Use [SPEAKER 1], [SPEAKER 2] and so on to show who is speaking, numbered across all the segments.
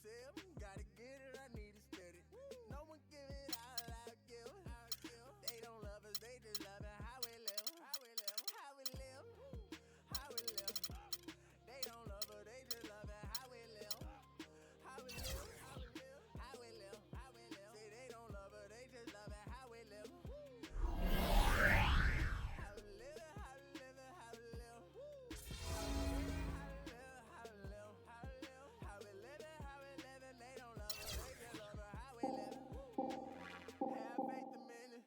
[SPEAKER 1] 24/7. Gotta get it, I need it steady. No one give it all, I give. They don't love us, they just love it. How we live, how we live, how we live, how we live. They don't love us, they just love it. How we live, how we live, how we live, how we live, how we live. Say they don't love us, they just love it. How we live. How we live, how we live, how we live. How we live, how we live, how we live. How we live, they don't love us, they just love us. How we live. Have faith a minute.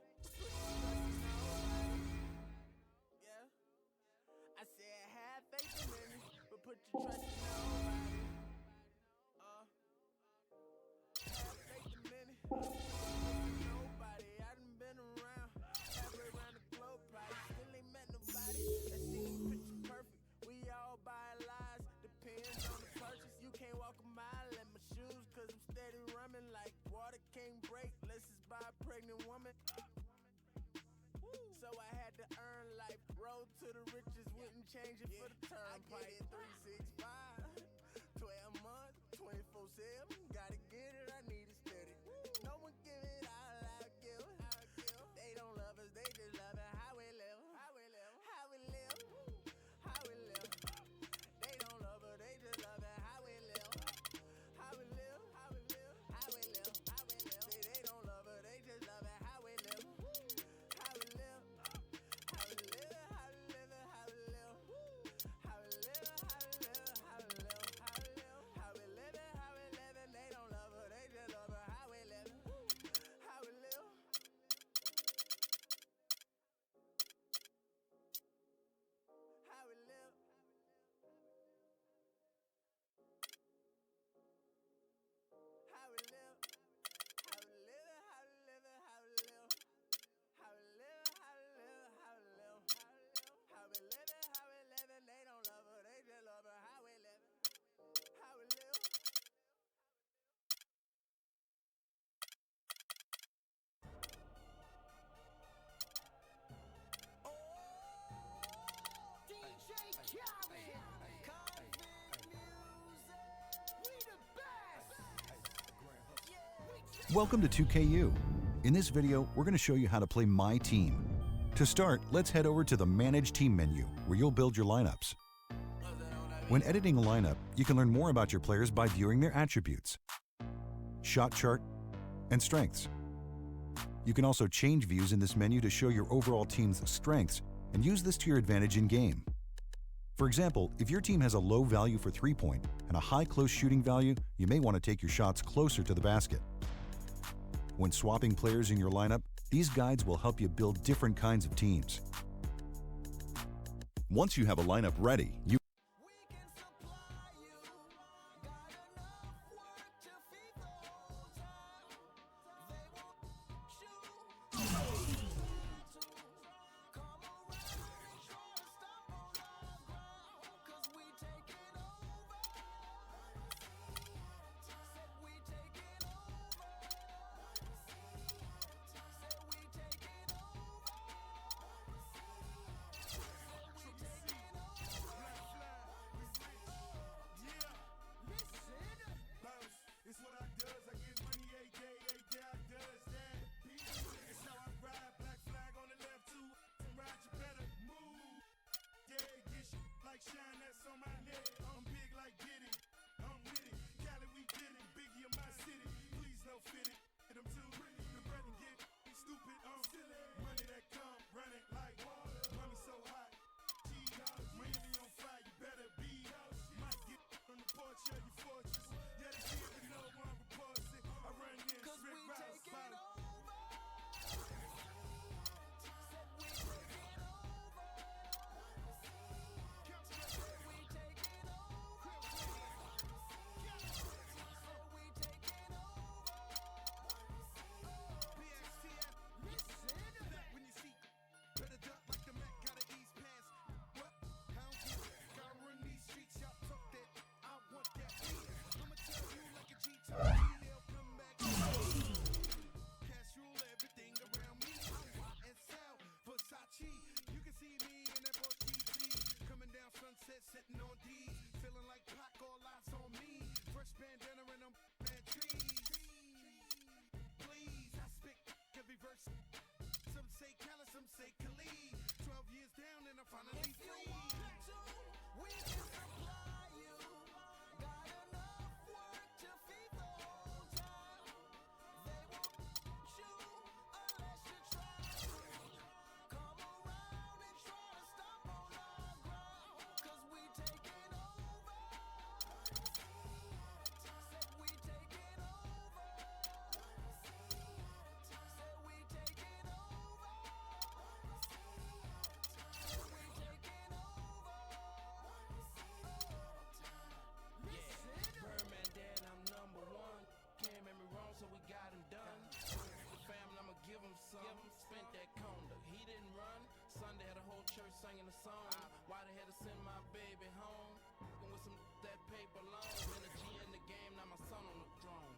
[SPEAKER 1] Yeah. I said have faith a minute, but put your trust in nobody. Have faith a minute. Nobody. I done been around, halfway around the globe, probably still ain't met nobody that seen picture perfect. We all buy lies, depends on the purchase. You can't walk a mile in my shoes, cause I'm steady running like water can't break. Let's just buy a pregnant woman. So I had to earn life, road to the riches, wouldn't change it for the turnpike. 365, 12 months, 24/7. Gotta get it, I need it steady. No one give it all, I give. They don't love us, they just love it. How we live, how we live, how we live, how we live. They don't love us, they just love it. How we live, how we live, how we live, how we live, how we live. Say they don't love us, they just love it. How we live, how we live, how we live, how we live, how we live, how we live, how we live, how we live, how we live, how we live, how we live. They don't love us, they just love us. How we live, how we live. How we live. How we live. How we live. How we live. How we live. How we live. How we live. How we live. How we live. How we live. They don't love her. They just love her. How we live. How we live.
[SPEAKER 2] DJ Khaled, Convict Music, we the best.
[SPEAKER 3] Welcome to 2KU. In this video, we're going to show you how to play MyTEAM. To start, let's head over to the Manage Team menu, where you'll build your lineups. When editing a lineup, you can learn more about your players by viewing their attributes, shot chart, and strengths. You can also change views in this menu to show your overall team's strengths and use this to your advantage in-game. For example, if your team has a low value for three-point and a high close shooting value, you may want to take your shots closer to the basket. When swapping players in your lineup, these guides will help you build different kinds of teams. Once you have a lineup ready, you
[SPEAKER 2] We can supply you, got enough work to feed the whole town. They won't shoot. Come around and try to stop on our ground, cause we taking over. Said we taking over. Said we taking over. Said we taking over.
[SPEAKER 1] singing a song. Why the hell to send my baby home? With some that paper long. Been a G in the game, now my son on the throne.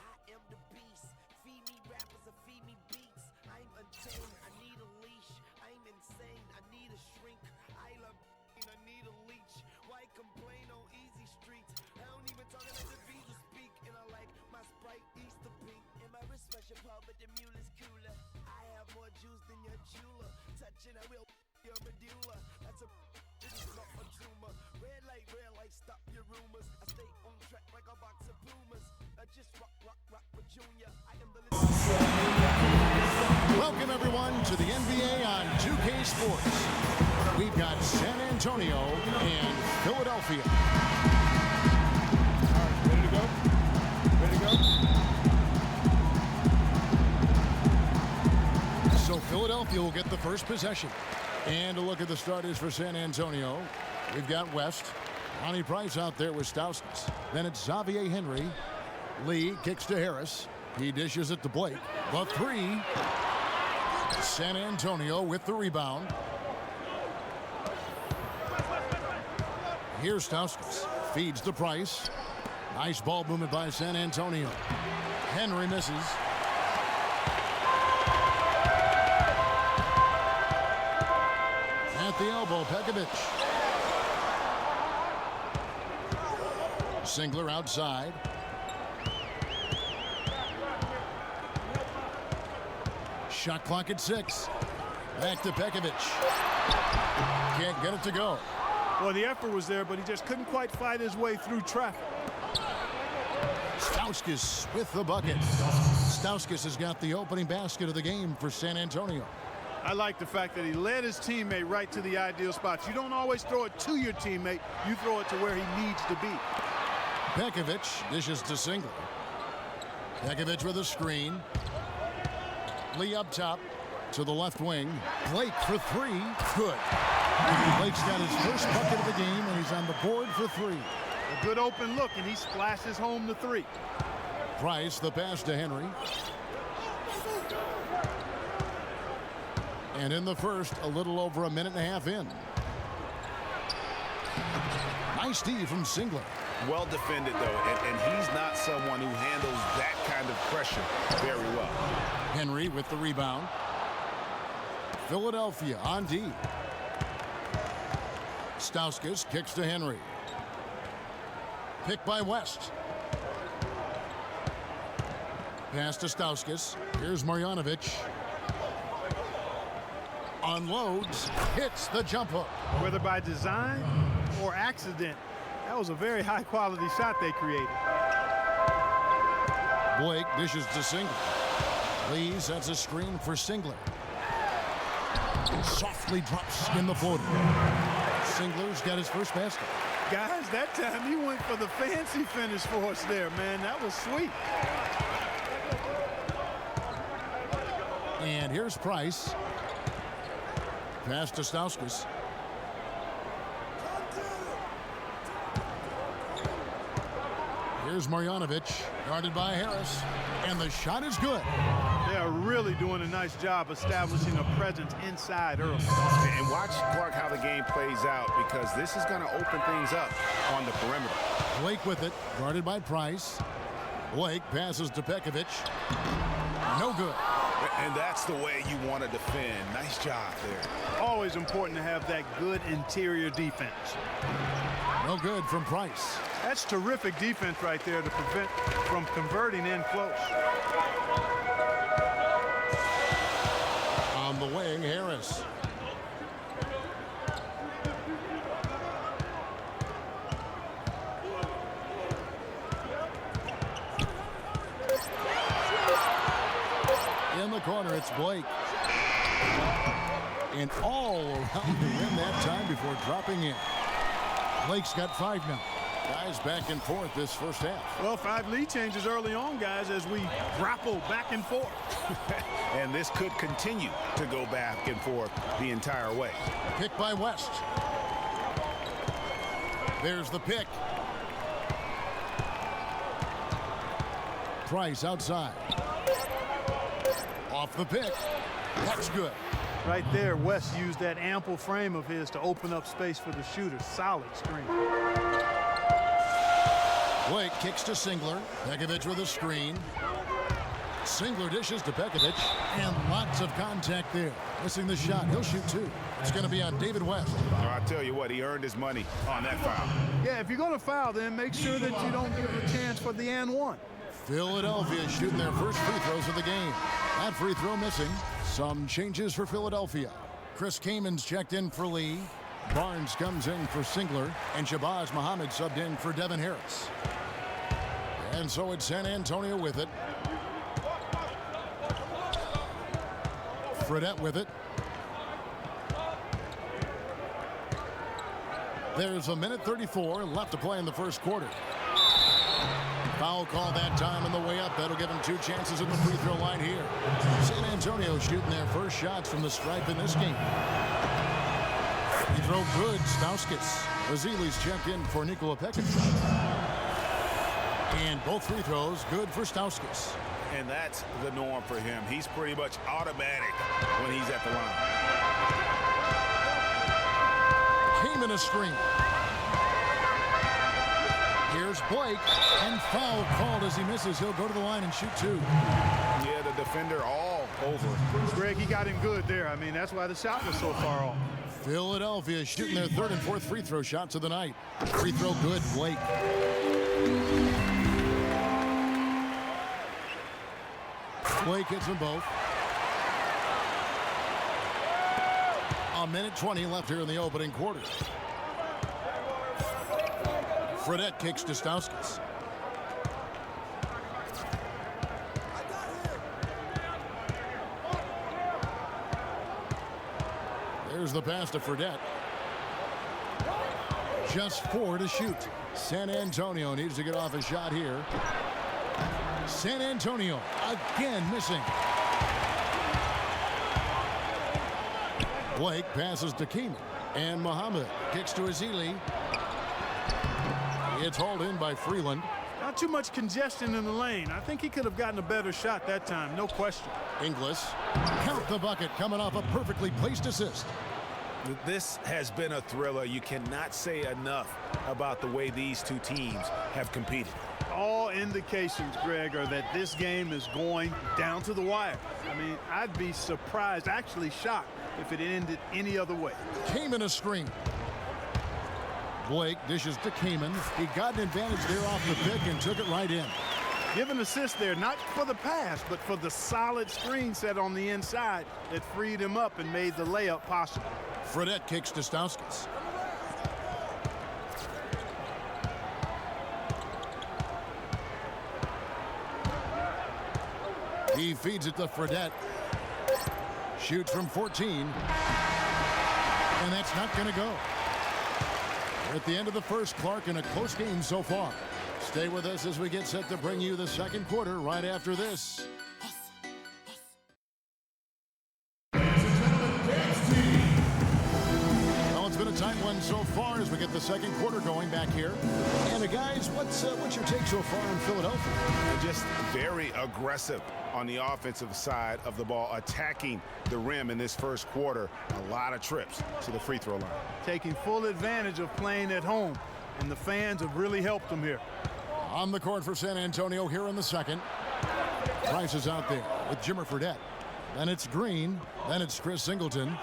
[SPEAKER 2] I am the beast. Feed me rappers or feed me beats. I'm untamed. I need a leash. I'm insane. I need a shrink. I love I need a leech. Why complain on easy streets? I don't even talk like the bees speak. And I like my Sprite Easter pink. And my wrist special Paul, but the mule is cooler. I have more juice than your jeweler. Touching, I will your medulla. That's a this is not a tumor. Red light, stop your rumors. I stay on track like a box of Pumas. I just rock with Junior. I am the
[SPEAKER 4] Welcome everyone to the NBA on 2K Sports. We've got San Antonio and Philadelphia.
[SPEAKER 5] All right, ready to go? Ready to go?
[SPEAKER 4] So Philadelphia will get the first possession. And a look at the starters for San Antonio. We've got West. Ronnie Price out there with Stauskas. Then it's Xavier Henry. Lee kicks to Harris. He dishes it to Blake. The three. San Antonio with the rebound. Here's Stauskas. Feeds to Price. Nice ball movement by San Antonio. Henry misses. At the elbow, Pekovic. Singler outside. Shot clock at 6. Back to Pekovic. Can't get it to go.
[SPEAKER 5] Well, the effort was there, but he just couldn't quite fight his way through traffic.
[SPEAKER 4] Stauskas with the bucket. Stauskas has got the opening basket of the game for San Antonio.
[SPEAKER 5] I like the fact that he led his teammate right to the ideal spots. You don't always throw it to your teammate. You throw it to where he needs to be.
[SPEAKER 4] Pekovic dishes to Singler. Pekovic with a screen. Lee up top to the left wing. Blake for three. Good. Blake's got his first bucket of the game, and he's on the board for three.
[SPEAKER 5] A good open look, and he splashes home the three.
[SPEAKER 4] Price, the pass to Henry. And in the first, a little over a minute and a half in. Nice D from Singler.
[SPEAKER 6] Well defended, though, and he's not someone who handles that kind of pressure very well.
[SPEAKER 4] Henry with the rebound. Philadelphia on D. Stauskas kicks to Henry. Picked by West. Pass to Stauskas. Here's Marjanovic. Unloads, hits the jump hook.
[SPEAKER 5] Whether by design or accident, that was a very high-quality shot they created.
[SPEAKER 4] Blake dishes to Singler. Lee sets a screen for Singler. Softly drops in the floater. Singler's got his first basket.
[SPEAKER 5] Guys, that time he went for the fancy finish for us there, man. That was sweet.
[SPEAKER 4] And here's Price. Pass to Stauskas. Here's Marjanovic, guarded by Harris, and the shot is good.
[SPEAKER 5] They are really doing a nice job establishing a presence inside early.
[SPEAKER 6] And watch, Clark, how the game plays out, because this is going to open things up on the perimeter.
[SPEAKER 4] Blake with it, guarded by Price. Blake passes to Pekovic. No good.
[SPEAKER 6] And that's the way you want to defend. Nice job there.
[SPEAKER 5] Always important to have that good interior defense.
[SPEAKER 4] No good from Price.
[SPEAKER 5] That's terrific defense right there to prevent from converting in close.
[SPEAKER 4] On the wing, Harris. In the corner, it's Blake. And all around the rim that time before dropping in. Blake's got 5 now. Guys back and forth this first half.
[SPEAKER 5] Well, 5 lead changes early on, guys, as we grapple back and forth.
[SPEAKER 6] And this could continue to go back and forth the entire way.
[SPEAKER 4] Pick by West. There's the pick. Price outside. Off the pick. That's good.
[SPEAKER 5] Right there, West used that ample frame of his to open up space for the shooter. Solid screen.
[SPEAKER 4] Blake kicks to Singler. Pekovic with a screen. Singler dishes to Pekovic, and lots of contact there. Missing the shot. He'll shoot two. It's going to be on David West.
[SPEAKER 6] I tell you what, he earned his money on that foul.
[SPEAKER 5] Yeah, if you're going to foul, then make sure that you don't give a chance for the and one.
[SPEAKER 4] Philadelphia shooting their first free throws of the game. That free throw missing. Some changes for Philadelphia. Chris Kamen's checked in for Lee. Barnes comes in for Singler. And Shabazz Muhammad subbed in for Devin Harris. And so it's San Antonio with it. Fredette with it. There's 1:34 left to play in the first quarter. Foul call that time on the way up. That'll give him two chances at the free throw line here. San Antonio shooting their first shots from the stripe in this game. Free throw good. Stauskas. Ezeli's checked in for Nikola Pekovic. And both free throws good for Stauskas.
[SPEAKER 6] And that's the norm for him. He's pretty much automatic when he's at the line.
[SPEAKER 4] Kamen a screen. Here's Blake, and foul called as he misses. He'll go to the line and shoot two.
[SPEAKER 6] Yeah, the defender all over.
[SPEAKER 5] Greg, he got him good there. I mean, that's why the shot was so far off.
[SPEAKER 4] Philadelphia shooting their third and fourth free throw shots of the night. Free throw good, Blake. Blake hits them both. 1:20 left here in the opening quarter. Fredette kicks to Stauskas. There's the pass to Fredette. Just 4 to shoot. San Antonio needs to get off a shot here. San Antonio again missing. Blake passes to Keenan. And Muhammad kicks to Ezeli. It's hauled in by Freeland.
[SPEAKER 5] Not too much congestion in the lane. I think he could have gotten a better shot that time, no question.
[SPEAKER 4] Inglis. Count the bucket coming off a perfectly placed assist.
[SPEAKER 6] This has been a thriller. You cannot say enough about the way these two teams have competed.
[SPEAKER 5] All indications, Greg, are that this game is going down to the wire. I mean, I'd be surprised, actually shocked, if it ended any other way.
[SPEAKER 4] Kamen a screen. Blake dishes to Kamen. He got an advantage there off the pick and took it right in.
[SPEAKER 5] Give an assist there, not for the pass, but for the solid screen set on the inside that freed him up and made the layup possible.
[SPEAKER 4] Fredette kicks to Stauskas. He feeds it to Fredette. Shoots from 14. And that's not going to go. We're at the end of the first, Clark, in a close game so far. Stay with us as we get set to bring you the second quarter right after this. Well, it's been a tight one so far as we get the second quarter going back here. And guys, what's your take so far on Philadelphia?
[SPEAKER 6] Just very aggressive on the offensive side of the ball, attacking the rim in this first quarter. A lot of trips to the free throw line.
[SPEAKER 5] Taking full advantage of playing at home, and the fans have really helped them here.
[SPEAKER 4] On the court for San Antonio here in the second. Price is out there with Jimmer Fredette. Then it's Green. Then it's Chris Singleton.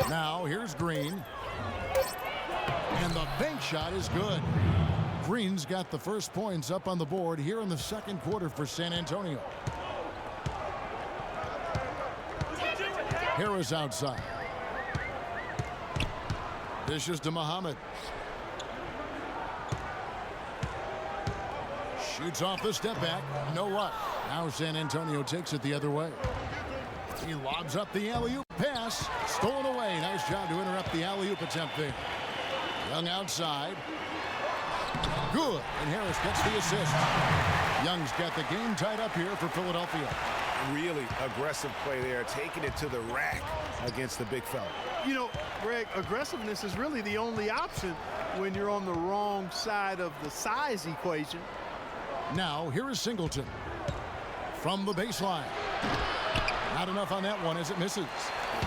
[SPEAKER 4] Now here's Green. And the bank shot is good. Green's got the first points up on the board here in the second quarter for San Antonio. Harris outside. Dishes to Muhammad. Shoots off the step back. No luck. Now San Antonio takes it the other way. He lobs up the alley-oop pass. Stolen away. Nice job to interrupt the alley-oop attempt there. Young outside. Good. And Harris gets the assist. Young's got the game tied up here for Philadelphia.
[SPEAKER 6] Really aggressive play there, taking it to the rack against the big fella.
[SPEAKER 5] You know, Greg, aggressiveness is really the only option when you're on the wrong side of the size equation.
[SPEAKER 4] Now, here is Singleton from the baseline. Not enough on that one as it misses.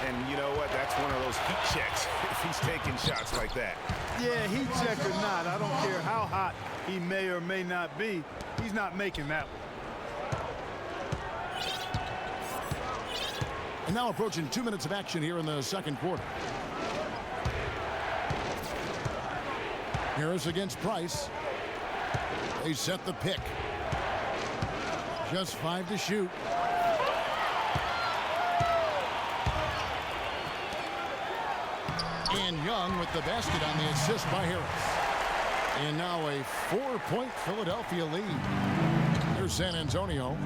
[SPEAKER 6] And you know what? That's one of those heat checks if he's taking shots like that.
[SPEAKER 5] Yeah, heat check or not, I don't care how hot he may or may not be, he's not making that one.
[SPEAKER 4] And now approaching 2 minutes of action here in the second quarter. Harris against Price. They set the pick. Just 5 to shoot. And Young with the basket on the assist by Harris. And now a 4-point Philadelphia lead. Here's San Antonio.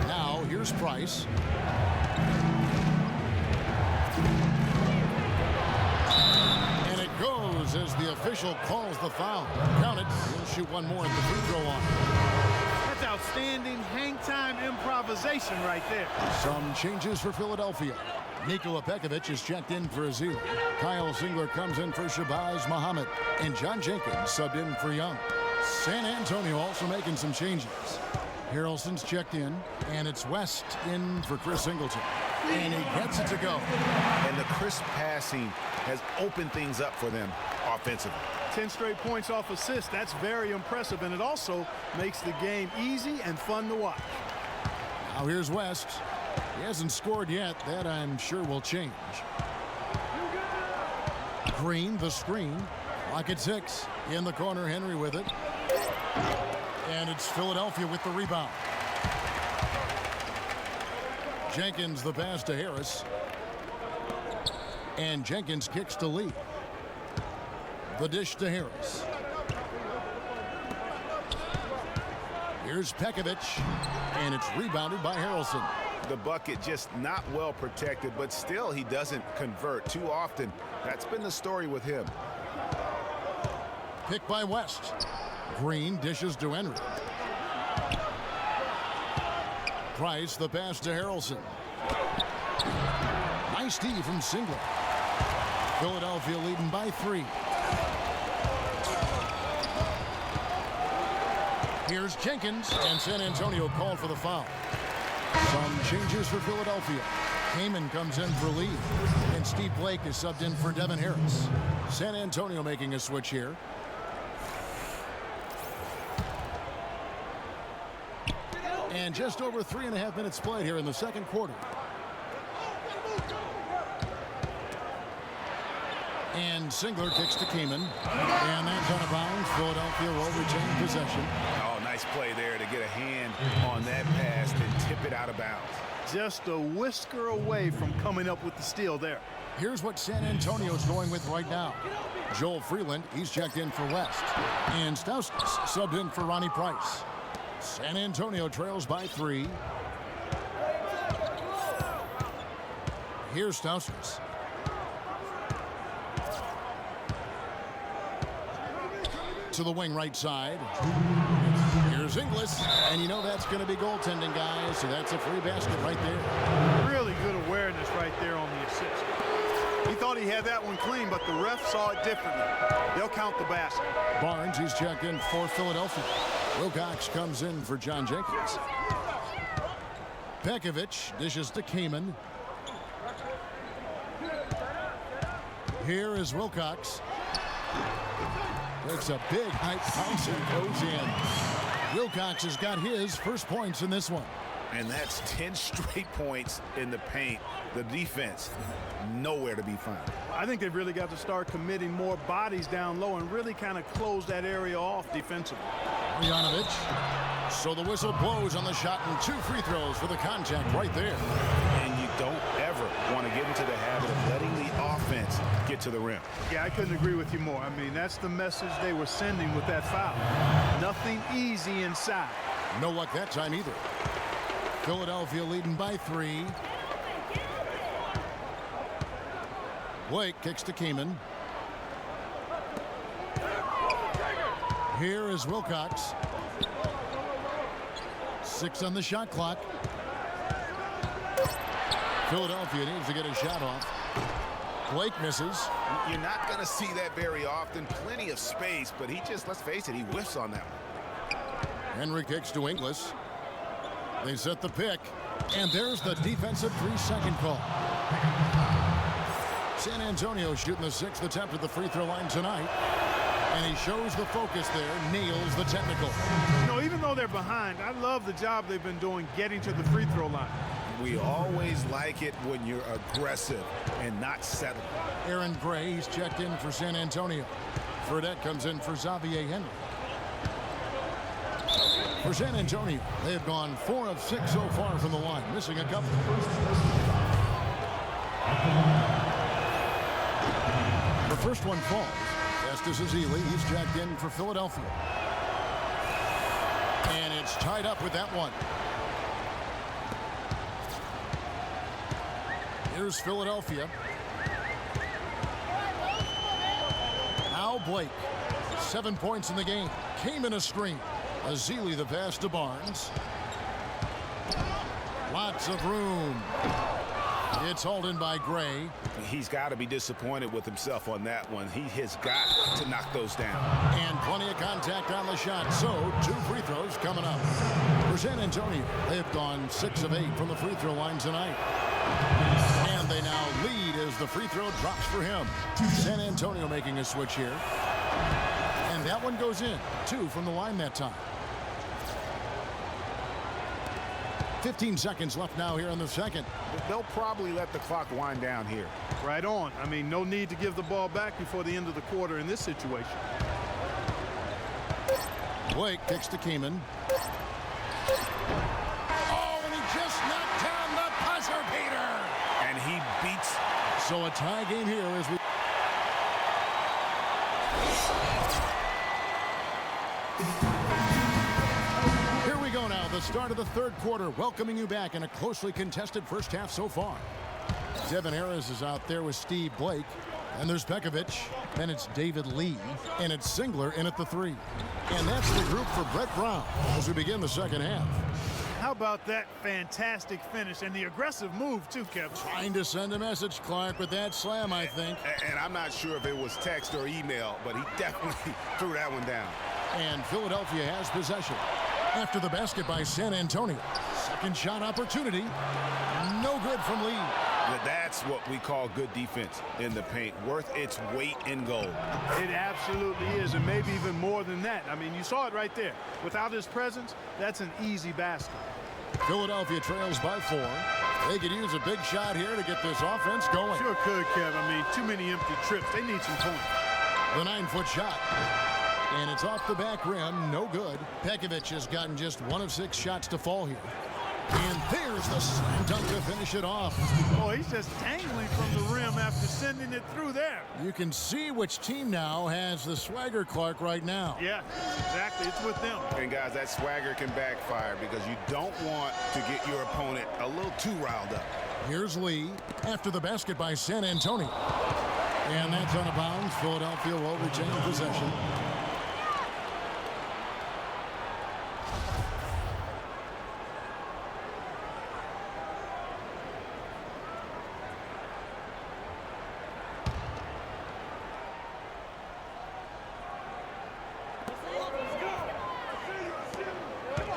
[SPEAKER 4] Now here's Price. And it goes as the official calls the foul. Count it. He'll shoot one more at the free throw line.
[SPEAKER 5] That's outstanding hang-time improvisation right there.
[SPEAKER 4] Some changes for Philadelphia. Nikola Pekovic is checked in for Azil. Kyle Singler comes in for Shabazz Muhammad. And John Jenkins subbed in for Young. San Antonio also making some changes. Harrelson's checked in, and it's West in for Chris Singleton. And he gets it to go.
[SPEAKER 6] And the crisp passing has opened things up for them offensively.
[SPEAKER 5] 10 straight points off assists. That's very impressive, and it also makes the game easy and fun to watch.
[SPEAKER 4] Now here's West. He hasn't scored yet. That I'm sure will change. Green, the screen. Lock at 6. In the corner, Henry with it. And it's Philadelphia with the rebound. Jenkins the pass to Harris. And Jenkins kicks to Lee. The dish to Harris. Here's Pekovic. And it's rebounded by Harrelson.
[SPEAKER 6] The bucket just not well protected, but still he doesn't convert too often. That's been the story with him.
[SPEAKER 4] Pick by West. Green dishes to Henry. Price the pass to Harrelson. Nice D from Singler. Philadelphia leading by 3. Here's Jenkins, and San Antonio called for the foul. Some changes for Philadelphia. Heyman comes in for Lee, and Steve Blake is subbed in for Devin Harris. San Antonio making a switch here. And just over 3.5 minutes played here in the second quarter. And Singler kicks to Kamen. And that's out of bounds. Philadelphia will retain possession.
[SPEAKER 6] Oh, nice play there to get a hand on that pass and tip it out of bounds.
[SPEAKER 5] Just a whisker away from coming up with the steal there.
[SPEAKER 4] Here's what San Antonio's going with right now. Joel Freeland, he's checked in for West. And Stauskas subbed in for Ronnie Price. San Antonio trails by 3. Here's Stauskas. To the wing right side. Here's Inglis. And you know that's going to be goaltending, guys. So that's a free basket right there.
[SPEAKER 5] Really good awareness right there on the assist. He thought he had that one clean, but the ref saw it differently. They'll count the basket.
[SPEAKER 4] Barnes, he's checked in for Philadelphia. Wilcox comes in for John Jenkins. Pekovic dishes to Kamen. Here is Wilcox. Takes a big high bounce and goes in. Wilcox has got his first points in this one.
[SPEAKER 6] And that's 10 straight points in the paint. The defense, nowhere to be found.
[SPEAKER 5] I think they've really got to start committing more bodies down low and really kind of close that area off defensively.
[SPEAKER 4] Janovic. So the whistle blows on the shot and 2 free throws for the contact right there.
[SPEAKER 6] And you don't ever want to get into the habit of letting the offense get to the rim.
[SPEAKER 5] Yeah, I couldn't agree with you more. I mean, that's the message they were sending with that foul. Nothing easy inside.
[SPEAKER 4] No luck that time either. Philadelphia leading by 3. Blake kicks to Kamen. Here is Wilcox. 6 on the shot clock. Philadelphia needs to get a shot off. Blake misses.
[SPEAKER 6] You're not going to see that very often. Plenty of space, but he just, let's face it, he whiffs on that one.
[SPEAKER 4] Henry kicks to Inglis. They set the pick, and there's the defensive 3-second call. San Antonio shooting the 6th attempt at the free throw line tonight. And he shows the focus there, nails the technical.
[SPEAKER 5] You know, even though they're behind, I love the job they've been doing getting to the free throw line.
[SPEAKER 6] We always like it when you're aggressive and not settled.
[SPEAKER 4] Aaron Gray, he's checked in for San Antonio. Fredette comes in for Xavier Henry. For San Antonio, they have gone 4 of 6 so far from the line, missing a couple. The first one falls. Estes Ezeli, he's checked in for Philadelphia. And it's tied up with that one. Here's Philadelphia. Now Blake. 7 points in the game. Came in a screen. Ezeli the pass to Barnes. Lots of room. It's hauled in by Gray.
[SPEAKER 6] He's got to be disappointed with himself on that one. He has got to knock those down.
[SPEAKER 4] And plenty of contact on the shot. So 2 free throws coming up. For San Antonio, they have gone 6 of 8 from the free throw line tonight. And they now lead as the free throw drops for him. San Antonio making a switch here. And that one goes in. 2 from the line that time. 15 seconds left now here in the second.
[SPEAKER 6] They'll probably let the clock wind down here.
[SPEAKER 5] Right on. I mean, no need to give the ball back before the end of the quarter in this situation.
[SPEAKER 4] Blake kicks to Kaman. Oh, and he just knocked down the buzzer beater.
[SPEAKER 6] And he beats.
[SPEAKER 4] So a tie game here as we... The start of the third quarter, welcoming you back in a closely contested first half so far. Devin Harris is out there with Steve Blake, and there's Pekovic, and it's David Lee, and it's Singler in at the 3. And that's the group for Brett Brown as we begin the second half.
[SPEAKER 5] How about that fantastic finish and the aggressive move too, Kevin?
[SPEAKER 4] Trying to send a message, Clark, with that slam, I think.
[SPEAKER 6] And I'm not sure if it was text or email, but he definitely threw that one down.
[SPEAKER 4] And Philadelphia has possession. After the basket by San Antonio. Second shot opportunity. No good from Lee.
[SPEAKER 6] That's what we call good defense in the paint. Worth its weight in gold.
[SPEAKER 5] It absolutely is, and maybe even more than that. I mean, you saw it right there. Without his presence, that's an easy basket.
[SPEAKER 4] Philadelphia trails by 4. They could use a big shot here to get this offense going.
[SPEAKER 5] Sure could, Kev. I mean, too many empty trips. They need some points.
[SPEAKER 4] The 9-foot shot. And it's off the back rim, no good. Pekovic has gotten just 1 of 6 shots to fall here. And there's the slam dunk to finish it off.
[SPEAKER 5] Oh, he's just tangling from the rim after sending it through there.
[SPEAKER 4] You can see which team now has the swagger, Clark, right now.
[SPEAKER 5] Yeah, exactly. It's with them.
[SPEAKER 6] And guys, that swagger can backfire because you don't want to get your opponent a little too riled up.
[SPEAKER 4] Here's Lee after the basket by San Antonio. And that's out of bounds. Philadelphia will retain possession.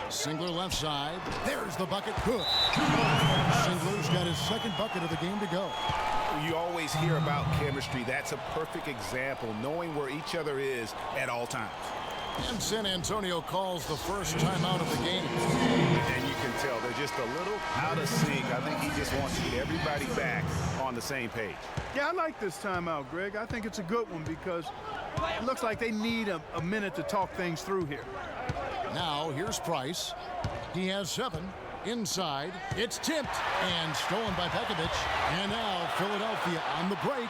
[SPEAKER 4] Singler left side. There's the bucket. Good. Singler's got his second bucket of the game to go.
[SPEAKER 6] You always hear about chemistry. That's a perfect example, knowing where each other is at all times.
[SPEAKER 4] And San Antonio calls the first timeout of the game.
[SPEAKER 6] And you can tell they're just a little out of sync. I think he just wants to get everybody back on the same page.
[SPEAKER 5] Yeah, I like this timeout, Greg. I think it's a good one because it looks like they need a minute to talk things through here.
[SPEAKER 4] Now, here's Price. He has 7. Inside, it's tipped and stolen by Pekovic. And now Philadelphia on the break.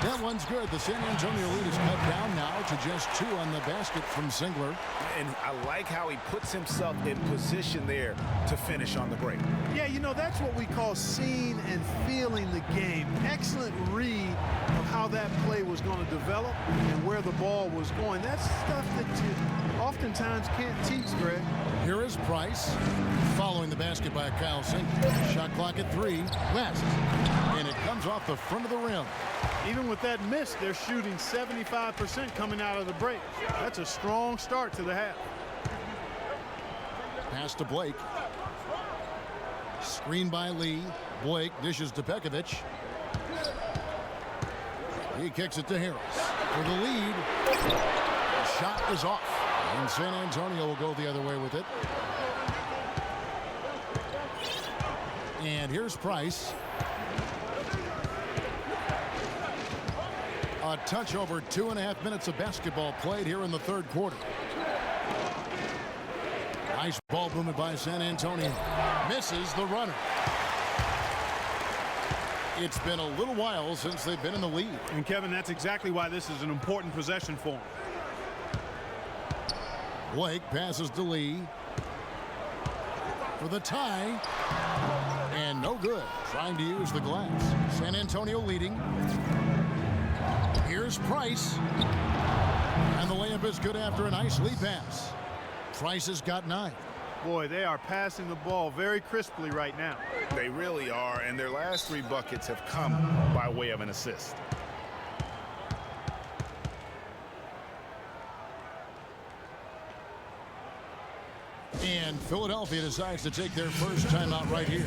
[SPEAKER 4] That one's good. The San Antonio lead is cut down now to just 2 on the basket from Singler.
[SPEAKER 6] And I like how he puts himself in position there to finish on the break.
[SPEAKER 5] Yeah, you know, that's what we call seeing and feeling the game. Excellent read of how that play was going to develop and where the ball was going. That's stuff that you oftentimes can't teach, Greg.
[SPEAKER 4] Here is Price following the basket by Kyle Singler. Shot clock at 3. West. And it comes off the front of the rim.
[SPEAKER 5] Even with that miss, they're shooting 75% coming out of the break. That's a strong start to the half.
[SPEAKER 4] Pass to Blake. Screen by Lee. Blake dishes to Pekovic. He kicks it to Harris for the lead. The shot is off, and San Antonio will go the other way with it. And here's Price. A touch over 2.5 minutes of basketball played here in the third quarter. Nice ball movement by San Antonio. Misses the runner. It's been a little while since they've been in the lead.
[SPEAKER 5] And Kevin, that's exactly why this is an important possession for them.
[SPEAKER 4] Blake passes to Lee for the tie. And no good. Trying to use the glass. San Antonio leading. Here's Price. And the layup is good after a nice lead pass. Price has got 9.
[SPEAKER 5] Boy, they are passing the ball very crisply right now.
[SPEAKER 6] They really are, and their last 3 buckets have come by way of an assist.
[SPEAKER 4] And Philadelphia decides to take their first timeout right here.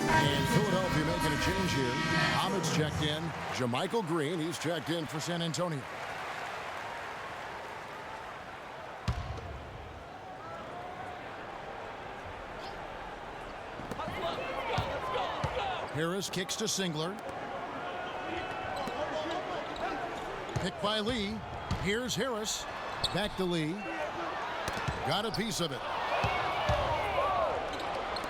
[SPEAKER 4] And Philadelphia making a change here. Ahmed's checked in. Jermichael Green, he's checked in for San Antonio. Harris kicks to Singler. Picked by Lee. Here's Harris. Back to Lee. Got a piece of it.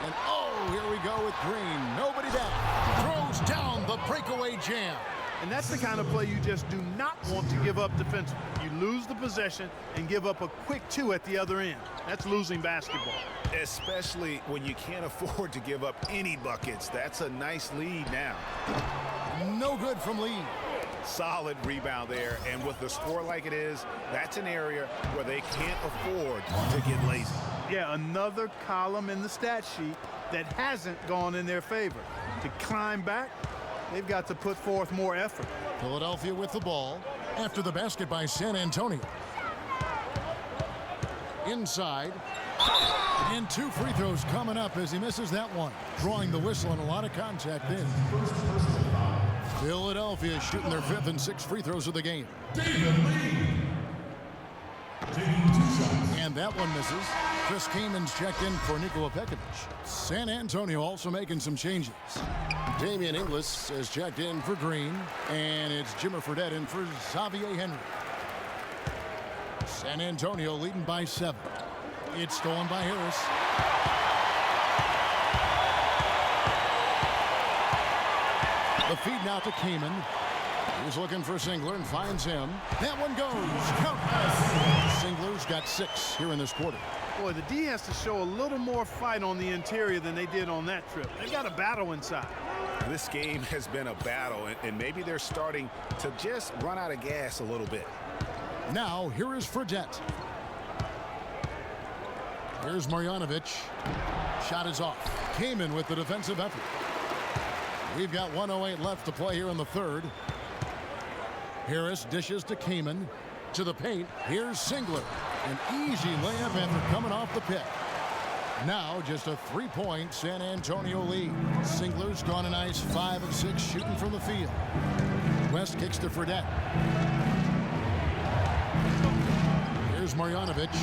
[SPEAKER 4] And oh, here we go with Green. Nobody down. Throws down the breakaway jam.
[SPEAKER 5] And that's the kind of play you just do not want to give up defensively. You lose the possession and give up a quick 2 at the other end. That's losing basketball.
[SPEAKER 6] Especially when you can't afford to give up any buckets. That's a nice lead now.
[SPEAKER 4] No good from Lee.
[SPEAKER 6] Solid rebound there, and with the score like it is, that's an area where they can't afford to get lazy.
[SPEAKER 5] Yeah, another column in the stat sheet that hasn't gone in their favor. To climb back, they've got to put forth more effort.
[SPEAKER 4] Philadelphia with the ball after the basket by San Antonio. Inside. And 2 free throws coming up as he misses that one. Drawing the whistle and a lot of contact there. Philadelphia shooting their 5th and 6th free throws of the game. And that one misses. Chris Kamen's checked in for Nikola Pekovic. San Antonio also making some changes. Damian Inglis is checked in for Green. And it's Jimmer Fredette in for Xavier Henry. San Antonio leading by 7. It's stolen by Harris. The feed now to Kaman. He's looking for Singler and finds him. That one goes. Count. Singler's got 6 here in this quarter.
[SPEAKER 5] Boy, the D has to show a little more fight on the interior than they did on that trip. They've got a battle inside.
[SPEAKER 6] This game has been a battle, and maybe they're starting to just run out of gas a little bit.
[SPEAKER 4] Now, here is Fredette. Here's Marjanovic. Shot is off. Kaman with the defensive effort. We've got 1:08 left to play here in the third. Harris dishes to Kaman. To the paint. Here's Singler. An easy layup after coming off the pick. Now just a 3-point San Antonio lead. Singler's gone a nice 5 of 6 shooting from the field. West kicks to Fredette. Here's Marjanovic.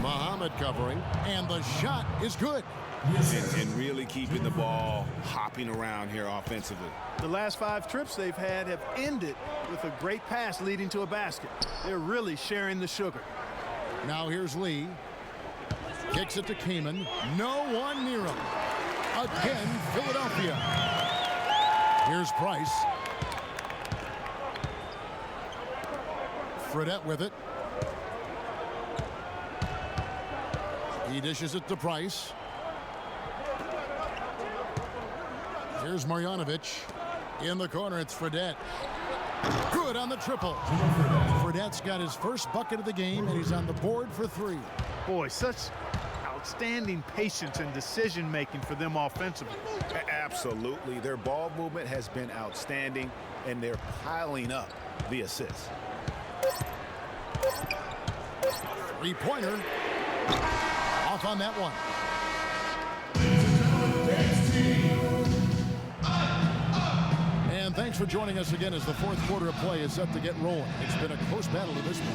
[SPEAKER 4] Muhammad covering. And the shot is good.
[SPEAKER 6] And really keeping the ball hopping around here offensively.
[SPEAKER 5] The last 5 trips they've had have ended with a great pass leading to a basket. They're really sharing the sugar.
[SPEAKER 4] Now here's Lee. Kicks it to Kaman. No one near him. Again, Philadelphia. Here's Price. Fredette with it. He dishes it to Price. Here's Marjanovic. In the corner, it's Fredette. Good on the triple. Fredette's got his first bucket of the game, and he's on the board for 3.
[SPEAKER 5] Boy, such outstanding patience and decision-making for them offensively.
[SPEAKER 6] Absolutely. Their ball movement has been outstanding, and they're piling up the assists.
[SPEAKER 4] 3-pointer. Off off on that one. And thanks for joining us again as the fourth quarter of play is set to get rolling. It's been a close battle to this point.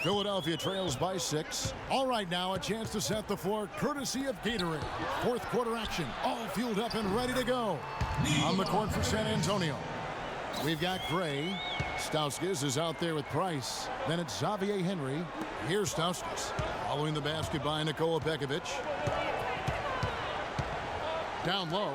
[SPEAKER 4] Philadelphia trails by 6. All right, now a chance to set the floor courtesy of Gatorade. Fourth quarter action, all fueled up and ready to go. On the court for San Antonio, we've got Gray. Stauskas is out there with Price. Then it's Xavier Henry. Here's Stauskas. Following the basket by Nikola Pekovic. Down low.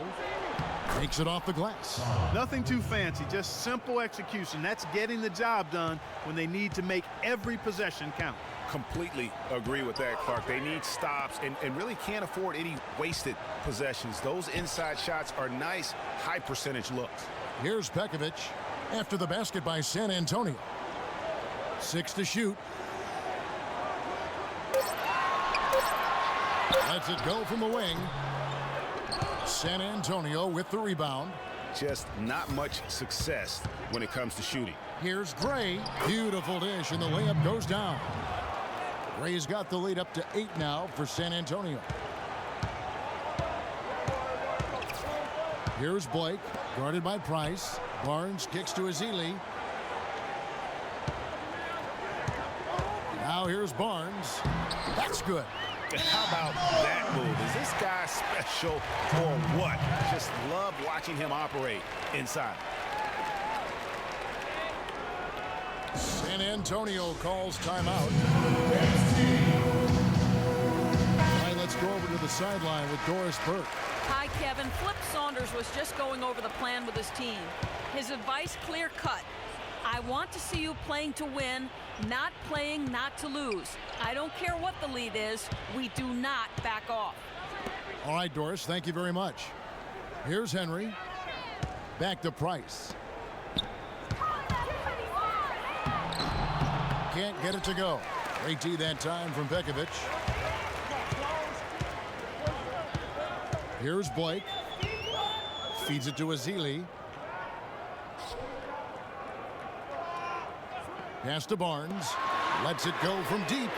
[SPEAKER 4] Takes it off the glass.
[SPEAKER 5] Nothing too fancy, just simple execution. That's getting the job done when they need to make every possession count.
[SPEAKER 6] Completely agree with that, Clark. They need stops and really can't afford any wasted possessions. Those inside shots are nice, high percentage looks.
[SPEAKER 4] Here's Pekovic after the basket by San Antonio. 6 to shoot. Lets it go from the wing. San Antonio with the rebound.
[SPEAKER 6] Just not much success when it comes to shooting.
[SPEAKER 4] Here's Gray. Beautiful dish, and the layup goes down. Gray's got the lead up to 8 now for San Antonio. Here's Blake, guarded by Price. Barnes kicks to Ezeli. Now here's Barnes. That's good.
[SPEAKER 6] How about that move? Is this guy special or what? Just love watching him operate inside.
[SPEAKER 4] San Antonio calls timeout. All right, let's go over to the sideline with Doris Burke.
[SPEAKER 7] Hi, Kevin. Flip Saunders was just going over the plan with his team. His advice clear cut. I want to see you playing to win, not playing not to lose. I don't care what the lead is. We do not back off.
[SPEAKER 4] All right, Doris, thank you very much. Here's Henry. Back to Price. Can't get it to go. Great D that time from Pekovic. Here's Blake. Feeds it to Ezeli. Pass to Barnes. Lets it go from deep.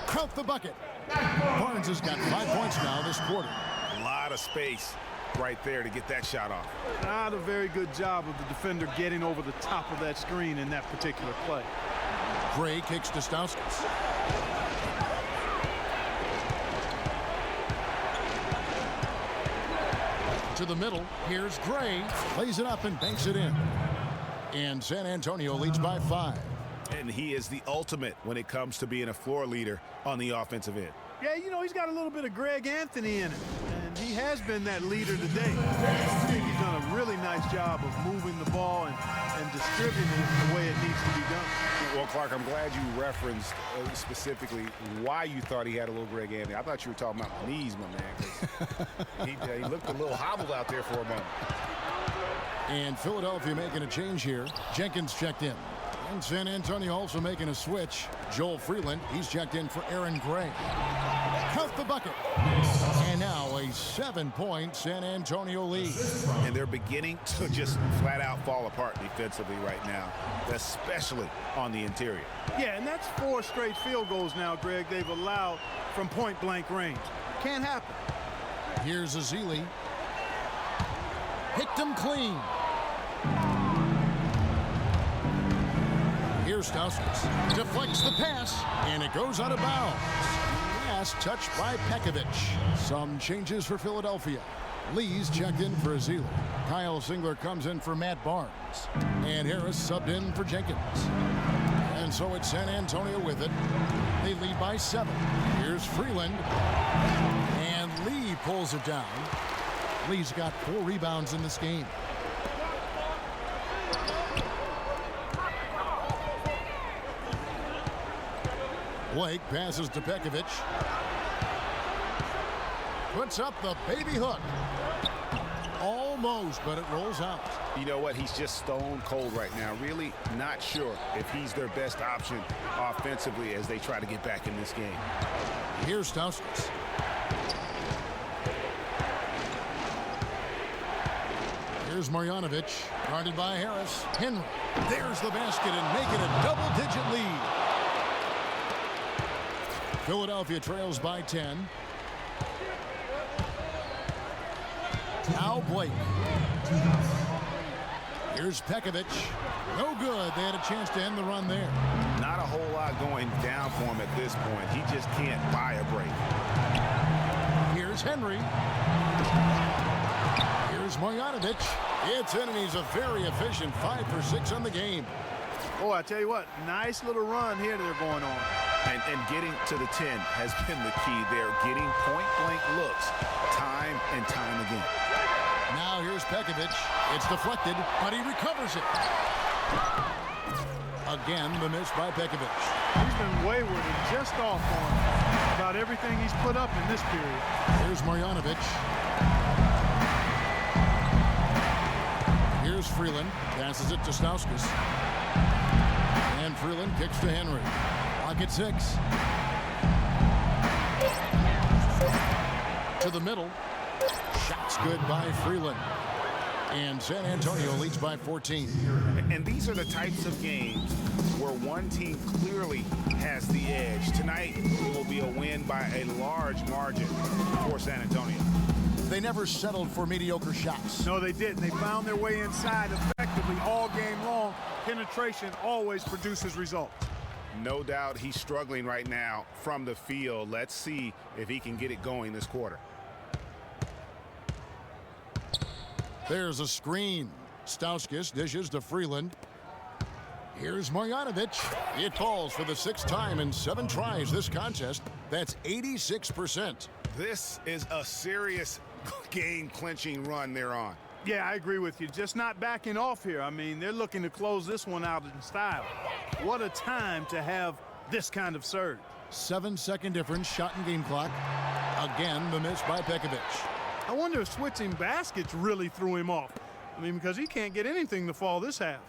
[SPEAKER 4] Count the bucket. Barnes has got 5 points now this quarter.
[SPEAKER 6] A lot of space right there to get that shot off.
[SPEAKER 5] Not a very good job of the defender getting over the top of that screen in that particular play.
[SPEAKER 4] Gray kicks to Stauskas. To the middle. Here's Gray. Lays it up and banks it in. And San Antonio leads by 5.
[SPEAKER 6] And he is the ultimate when it comes to being a floor leader on the offensive end.
[SPEAKER 5] Yeah, you know, he's got a little bit of Greg Anthony in him, and he has been that leader today. I think he's done a really nice job of moving the ball and distributing it the way it needs to be done.
[SPEAKER 6] Well, Clark, I'm glad you referenced specifically why you thought he had a little Greg Anthony. I thought you were talking about my knees, my man, 'cause he looked a little hobbled out there for a moment.
[SPEAKER 4] And Philadelphia making a change here. Jenkins checked in. And San Antonio also making a switch. Joel Freeland, he's checked in for Aaron Gray. Count the bucket. And now a 7-point San Antonio lead.
[SPEAKER 6] And they're beginning to just flat out fall apart defensively right now, especially on the interior.
[SPEAKER 5] Yeah, and that's 4 straight field goals now, Greg, they've allowed from point-blank range. Can't happen.
[SPEAKER 4] Here's Ezeli. Hit them clean. Here's Stauskas. Deflects the pass, and it goes out of bounds. Last touch by Pekovic. Some changes for Philadelphia. Lee's checked in for Ezeli. Kyle Singler comes in for Matt Barnes. And Harris subbed in for Jenkins. And so it's San Antonio with it. They lead by 7. Here's Freeland. And Lee pulls it down. Lee's got 4 rebounds in this game. Blake passes to Pekovic. Puts up the baby hook. Almost, but it rolls out.
[SPEAKER 6] You know what? He's just stone cold right now. Really not sure if he's their best option offensively as they try to get back in this game.
[SPEAKER 4] Here's Stauskas. Here's Marjanovic, guarded by Harris. Henry, there's the basket and make it a double-digit lead. Philadelphia trails by 10. Now Blake. Here's Pekovic. No good. They had a chance to end the run there.
[SPEAKER 6] Not a whole lot going down for him at this point. He just can't buy a break.
[SPEAKER 4] Here's Henry. Here's Marjanovic. It's in, and he's a very efficient 5 for 6 on the game.
[SPEAKER 5] Oh, I tell you what, nice little run here they're going on.
[SPEAKER 6] And getting to the 10 has been the key there. Getting point-blank looks time and time again.
[SPEAKER 4] Now here's Pekovic. It's deflected, but he recovers it. Again, the miss by Pekovic.
[SPEAKER 5] He's been wayward and just off on about everything he's put up in this period.
[SPEAKER 4] Here's Marjanovic. Here's Freeland. Passes it to Stauskas. And Freeland kicks to Henry. Clock at 6. To the middle. Shots good by Freeland. And San Antonio leads by 14.
[SPEAKER 6] And these are the types of games where one team clearly has the edge. Tonight it will be a win by a large margin for San Antonio.
[SPEAKER 4] They never settled for mediocre shots.
[SPEAKER 5] No, they didn't. They found their way inside effectively all game long. Penetration always produces results.
[SPEAKER 6] No doubt he's struggling right now from the field. Let's see if he can get it going this quarter.
[SPEAKER 4] There's a screen. Stauskas dishes to Freeland. Here's Marjanovic. It falls for the 6th time in 7 tries this contest. That's 86%.
[SPEAKER 6] This is a serious game-clinching run they're on.
[SPEAKER 5] Yeah, I agree with you. Just not backing off here. I mean, they're looking to close this one out in style. What a time to have this kind of surge.
[SPEAKER 4] 7-second difference, shot and game clock. Again, the miss by Pekovic.
[SPEAKER 5] I wonder if switching baskets really threw him off. I mean, because he can't get anything to fall this half.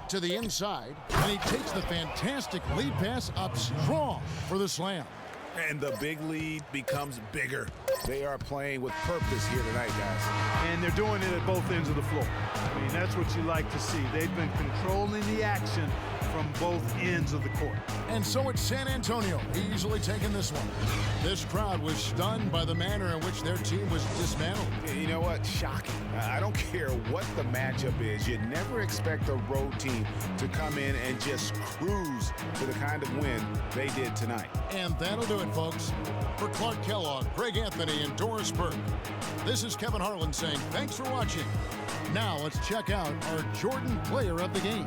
[SPEAKER 4] To the inside, and he takes the fantastic lead pass up strong for the slam.
[SPEAKER 6] And the big lead becomes bigger. They are playing with purpose here tonight, guys.
[SPEAKER 5] And they're doing it at both ends of the floor. I mean, that's what you like to see. They've been controlling the action from both ends of the court.
[SPEAKER 4] And so it's San Antonio easily taking this one. This crowd was stunned by the manner in which their team was dismantled.
[SPEAKER 6] You know what? Shocking. I don't care what the matchup is. You never expect a road team to come in and just cruise to the kind of win they did tonight.
[SPEAKER 4] And that'll do it, folks. For Clark Kellogg, Greg Anthony, and Doris Burke, this is Kevin Harlan saying thanks for watching. Now let's check out our Jordan player of the game.